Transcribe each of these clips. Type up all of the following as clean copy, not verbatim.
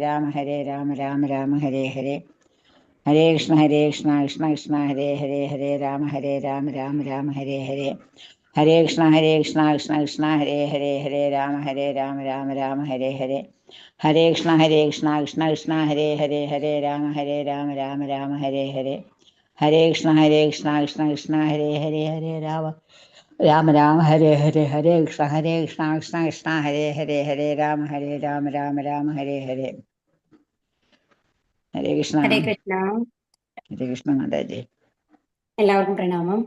രാമ രാമ രാമ ഹരേ ഹരേ കൃഷ്ണ കൃഷ്ണ കൃഷ്ണ ഹരേ ഹരേ രാമ രാമ രാമ ഹരേ കൃഷ്ണ കൃഷ്ണ കൃഷ്ണ ഹരേ രാമ രാമ ഹരേ കൃഷ്ണ കൃഷ്ണ കൃഷ്ണ ഹരേ രാമ രാമ ഹരേ കൃഷ്ണ കൃഷ്ണ കൃഷ്ണ ഹരേ രാമ ഹരേ കൃഷ്ണ കൃഷ്ണ കൃഷ്ണ ഹരേ രാമ രാമ ഹരേ ഹരേ കൃഷ്ണ ഹരേ കൃഷ്ണ. ഹരേ കൃഷ്ണ മാതാജി. എല്ലാവർക്കും പ്രണാമം.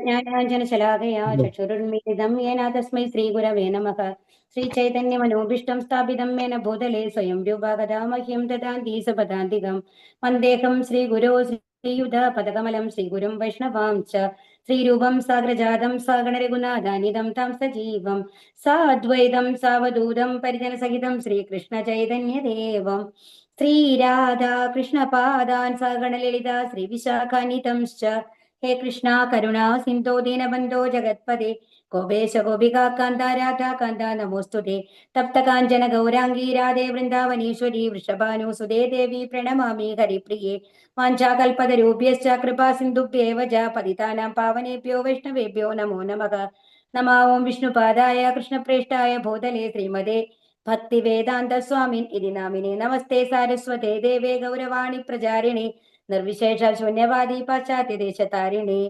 ജ്ഞാനാഞ്ജനശലാകയാ ചക്ഷുരുന്മീലിതം യേന തസ്മൈ ശ്രീഗുരവേ നമഃ. ശ്രീചൈതന്യമനോഭീഷ്ടം സ്ഥാപിതം യേന ഭൂതലേ സ്വയം രൂപകഥാ മഹ്യം ദദാന്തി സപദാന്തികം. വന്ദേഹം ശ്രീഗുരോ ശ്രീയുധപദകമലം ശ്രീഗുരും വൈഷ്ണവാം ച ശ്രീരൂപം സാഗ്രജാതം സാഗണരഘുനാഥാനിധം താം സജീവം സാദ്വൈതം സാവധൂതം പരിജനസഹിതം ശ്രീകൃഷ്ണ ചൈതന്യദേവം ശ്രീരാധാ കൃഷ്ണപാദാൻ സഗണലളിത ശ്രീവിശാഖാനിതംശ്ച. ഹേ കൃഷ്ണ കരുണാ സിന്ധോ ദീനബന്ധോ ജഗത്പദേ ഗോപേശ ഗോപികാന്ത രാധാകാന്ത നമോസ്തുതേ. തപ്തകാഞ്ചന ഗൗരാംഗീ രാധേ വൃന്ദാവനീശ്വരി വൃഷഭാനുസുതേ ദേവി പ്രണമാമി ഹരിപ്രിയേ. വാഞ്ചാകൽപതരൂഭ്യശ്ച കൃപാ സിന്ധുഭ്യേവ ച പതിതാനാം പാവനേഭ്യോ വൈഷ്ണവേഭ്യോ നമോ നമഃ. നമോ ഓം വിഷ്ണുപാദായ കൃഷ്ണപ്രേഷ്ഠായ ഭൂതലേ ശ്രീമതേ ഭക്തി വേദാന്ത സ്വാമിൻ ഇതി നാമിനെ. നമസ്തേ സാരസ്വതേ ദേവേ ഗൗരവാണി പ്രചാരിണി നിർവിശേഷ ശൂന്യവാദി പാശ്ചാത്യദേശതാരിണി.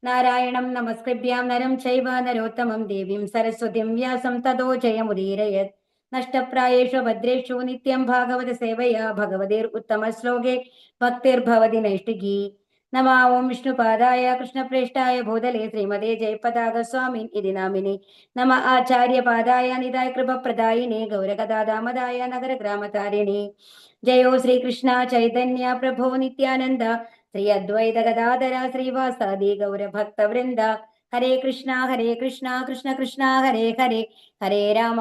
നാരായണം നമസ്കൃഭ്യാം നരം ചൈവ നരോത്തമം ദേവീം സരസ്വതിം വ്യാസം തതോ ജയമുദീരയത്. നഷ്ടപ്രായേഷു ഭദ്രേഷു നിത്യം ഭാഗവത സേവയാ ഭഗവതീർ ഉത്തമ ശ്ലോകേ ഭക്തിർഭവതി നൈഷ്ഠികീ. നമോ ഓം വിഷ്ണുപാദായ കൃഷ്ണപ്രേഷ്ഠായ ഭൂതലേ ശ്രീമതേ ജയപതാക സ്വാമിൻ ഇതി നാമിനി. നമ ആചാര്യപാദായ നിതായ കൃപപ്രദായിനി ഗൗരകഥാദാമദായ നഗരഗ്രാമതാരിണി. ജയോ ശ്രീകൃഷ്ണ ചൈതന്യ പ്രഭോ നിത്യാനന്ദ ശ്രീ അദ്വൈത ഗദാധര ശ്രീവാസാദി ഗൗരഭക്തവൃന്ദ. ഹരേ കൃഷ്ണ കൃഷ്ണ കൃഷ്ണ ഹരേ ഹരേ ഹരേ രാമ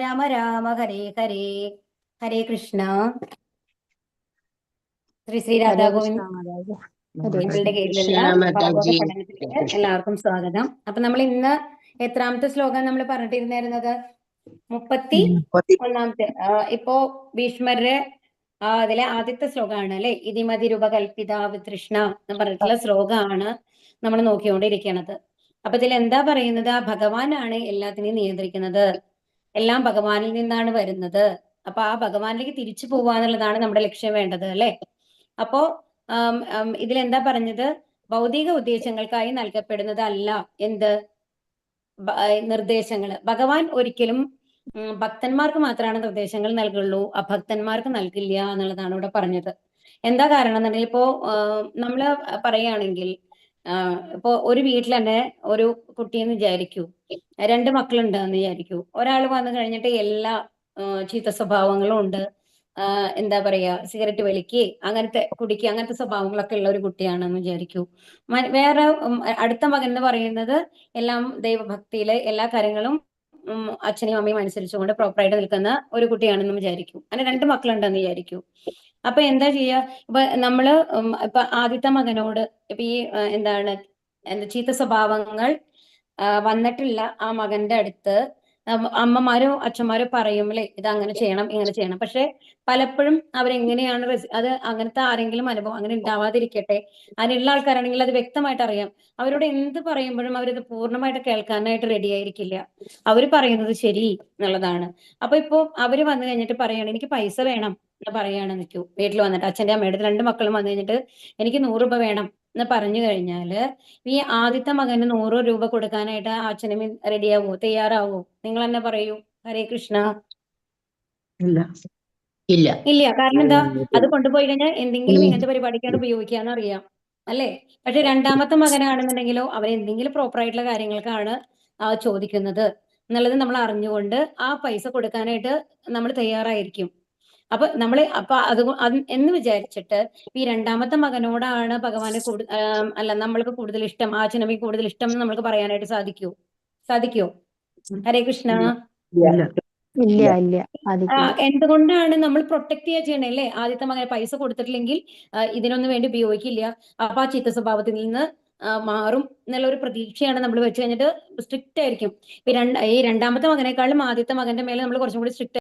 രാമ രാമ ഹരേ ഹരേ. ഹരേ കൃഷ്ണ. ശ്രീ രാധാ ഗോവിന്ദ് ടെ കീഴിലുള്ള ഭാഗവത പഠനത്തിലേക്ക് എല്ലാവർക്കും സ്വാഗതം. അപ്പൊ നമ്മൾ ഇന്ന് എത്രാമത്തെ ശ്ലോകം നമ്മൾ പറഞ്ഞിട്ടിരുന്നായിരുന്നത്? 31. ഇപ്പോ ഭീഷ്മരുടെ അതിലെ ആദ്യത്തെ ശ്ലോകമാണ് അല്ലെ, ഇതിമതി രൂപകൽപിത വിതൃഷ്ണ എന്ന് പറഞ്ഞിട്ടുള്ള ശ്ലോകമാണ് നമ്മൾ നോക്കിക്കൊണ്ടിരിക്കുന്നത്. അപ്പൊ ഇതിൽ എന്താ പറയുന്നത്? ആ ഭഗവാനാണ് എല്ലാത്തിനെയും നിയന്ത്രിക്കുന്നത്, എല്ലാം ഭഗവാനിൽ നിന്നാണ് വരുന്നത്. അപ്പൊ ആ ഭഗവാനിലേക്ക് തിരിച്ചു പോവാന്നുള്ളതാണ് നമ്മുടെ ലക്ഷ്യം വേണ്ടത് അല്ലെ. അപ്പോ ഇതിലെന്താ പറഞ്ഞത്? ഭൗതിക ഉദ്ദേശങ്ങൾക്കായി നൽകപ്പെടുന്നതല്ല എന്ത് നിർദ്ദേശങ്ങൾ. ഭഗവാൻ ഒരിക്കലും ഭക്തന്മാർക്ക് മാത്രമാണ് നിർദ്ദേശങ്ങൾ നൽകുള്ളൂ, അഭക്തന്മാർക്ക് നൽകില്ല എന്നുള്ളതാണ് ഇവിടെ പറഞ്ഞത്. എന്താ കാരണം എന്നുണ്ടെങ്കിൽ ഇപ്പോ നമ്മള് പറയുകയാണെങ്കിൽ ഇപ്പോ ഒരു വീട്ടിൽ തന്നെ ഒരു കുട്ടിയെന്ന് വിചാരിക്കൂ, 2 മക്കളുണ്ട് എന്ന് വിചാരിക്കൂ. ഒരാൾ വന്നു കഴിഞ്ഞിട്ട് എല്ലാ ചീത്ത സ്വഭാവങ്ങളും ഉണ്ട്, എന്താ പറയാ, സിഗരറ്റ് വലിക്കുക, അങ്ങനത്തെ കുടിക്കുക, അങ്ങനത്തെ സ്വഭാവങ്ങളൊക്കെ ഉള്ള ഒരു കുട്ടിയാണെന്ന് വിചാരിക്കൂ. വേറെ അടുത്ത മകൻ എന്ന് പറയുന്നത് എല്ലാം ദൈവഭക്തിയിലെ എല്ലാ കാര്യങ്ങളും അച്ഛനെയും അമ്മയും അനുസരിച്ചുകൊണ്ട് പ്രോപ്പറായിട്ട് നിൽക്കുന്ന ഒരു കുട്ടിയാണെന്ന് വിചാരിക്കൂ. അങ്ങനെ 2 മക്കളുണ്ടെന്ന് വിചാരിക്കൂ. അപ്പൊ എന്താ ചെയ്യാ? ഇപ്പൊ നമ്മള് ഇപ്പൊ ആദ്യത്തെ മകനോട് ഇപ്പൊ ഈ എന്താ ചീത്ത സ്വഭാവങ്ങൾ വന്നിട്ടില്ല ആ മകന്റെ അടുത്ത് അമ്മമാരോ അച്ഛന്മാരോ പറയും അല്ലെ, ഇത് അങ്ങനെ ചെയ്യണം ഇങ്ങനെ ചെയ്യണം. പക്ഷെ പലപ്പോഴും അവരെങ്ങനെയാണ് അത് അങ്ങനത്തെ ആരെങ്കിലും അനുഭവം അങ്ങനെ ഉണ്ടാവാതിരിക്കട്ടെ, അതിനുള്ള ആൾക്കാരാണെങ്കിൽ അത് വ്യക്തമായിട്ട് അറിയാം. അവരോട് എന്ത് പറയുമ്പോഴും അവരത് പൂർണ്ണമായിട്ട് കേൾക്കാനായിട്ട് റെഡി ആയിരിക്കില്ല. അവർ പറയുന്നത് ശരി എന്നുള്ളതാണ്. അപ്പൊ ഇപ്പോ അവര് വന്നു കഴിഞ്ഞിട്ട് പറയാണ് എനിക്ക് പൈസ വേണം എന്ന് പറയാണ്. നിൽക്കൂ, വീട്ടിൽ വന്നിട്ട് അച്ഛന്റെ അമ്മയുടെ 2 മക്കളും വന്നു കഴിഞ്ഞിട്ട് എനിക്ക് 100 രൂപ വേണം എന്ന് പറഞ്ഞു കഴിഞ്ഞാല് ഈ ആദ്യത്തെ മകന് 100 രൂപ കൊടുക്കാനായിട്ട് അച്ഛനും റെഡിയാവോ, തയ്യാറാവോ? നിങ്ങൾ തന്നെ പറയൂ. ഹരേ കൃഷ്ണ. ഇല്ല. കാരണം എന്താ? അത് കൊണ്ടുപോയി കഴിഞ്ഞാൽ എന്തെങ്കിലും ഇങ്ങനത്തെ പരിപാടിക്കാണ് ഉപയോഗിക്കാന്ന് അറിയാം അല്ലേ. പക്ഷെ രണ്ടാമത്തെ മകനാണെന്നുണ്ടെങ്കിലോ അവൻ എന്തെങ്കിലും പ്രോപ്പർ ആയിട്ടുള്ള കാര്യങ്ങൾക്കാണ് ചോദിക്കുന്നത് എന്നുള്ളത് നമ്മൾ അറിഞ്ഞുകൊണ്ട് ആ പൈസ കൊടുക്കാനായിട്ട് നമ്മൾ തയ്യാറായിരിക്കും. അപ്പൊ അത് എന്ന് വിചാരിച്ചിട്ട് ഈ രണ്ടാമത്തെ മകനോടാണ് ഭഗവാനെ അല്ല നമ്മൾക്ക് കൂടുതൽ ഇഷ്ടം, അച്ഛനമ്മ കൂടുതൽ ഇഷ്ടം എന്ന് നമ്മൾക്ക് പറയാനായിട്ട് സാധിക്കോ? ഹരേ കൃഷ്ണ. എന്തുകൊണ്ടാണ് നമ്മൾ പ്രൊട്ടക്ട് ചെയ്യുക ചെയ്യണേ അല്ലേ? ആദ്യത്തെ മകനെ പൈസ കൊടുത്തിട്ടില്ലെങ്കിൽ ഇതിനൊന്നും വേണ്ടി ഉപയോഗിക്കില്ല. അപ്പൊ ആ ചീത്ത സ്വഭാവത്തിൽ നിന്ന് മാറും എന്നുള്ള ഒരു പ്രതീക്ഷയാണ് നമ്മൾ വെച്ച് കഴിഞ്ഞിട്ട് സ്ട്രിക്റ്റ് ആയിരിക്കും. ഈ രണ്ടാമത്തെ മകനേക്കാളും ആദ്യത്തെ മകന്റെ മേലെ നമ്മൾ കുറച്ചും കൂടി സ്ട്രിക്റ്റ്